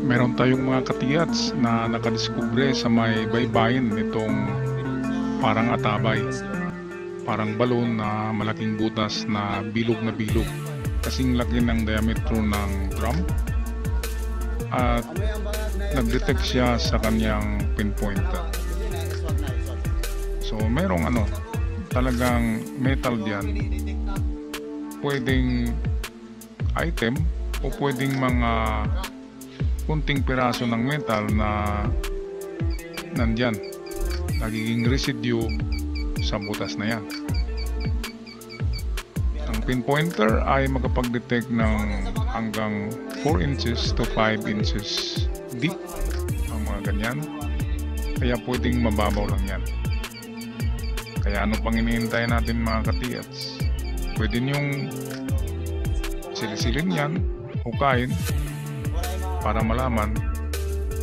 Meron tayong mga katiyats na nakadiskubre sa may baybayin nitong parang atabay. Parang balon na malaking butas na bilog na bilog. Kasing laki ng diametro ng drum. At nag-detect siya sa kanyang pinpointer. So merong talagang metal diyan. Pwedeng item o pwedeng mga kunting piraso ng metal na nandyan, nagiging residue sa butas na yan. Ang pinpointer ay makapag-detect ng hanggang 4 inches to 5 inches deep, ang mga ganyan, kaya pwedeng mababaw lang yan. Kaya ano pang hinihintay natin mga katiyats? Pwede niyong silisilin yan, hukayin, para malaman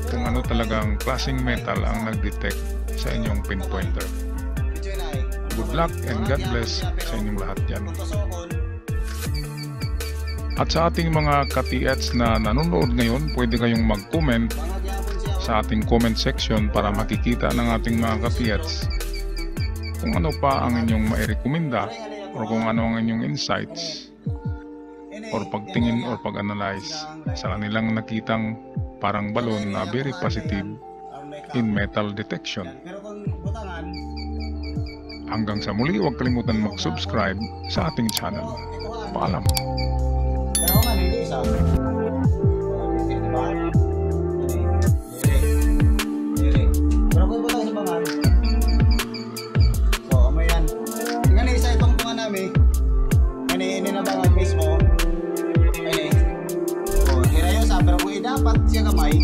kung ano talagang klaseng metal ang nag-detect sa inyong pinpointer. Good luck and God bless sa inyong lahat yan. At sa ating mga katiyats na nanonood ngayon, pwede kayong mag-comment sa ating comment section para makikita ng ating mga katiyats kung ano pa ang inyong mairekomenda o kung ano ang inyong insights or pagtingin or pag-analyze sa kanilang nakitang parang balon na very positive in metal detection. Hanggang sa muli, huwag kalimutan mag-subscribe sa ating channel. Paalam! Pero kung dapat siya kamay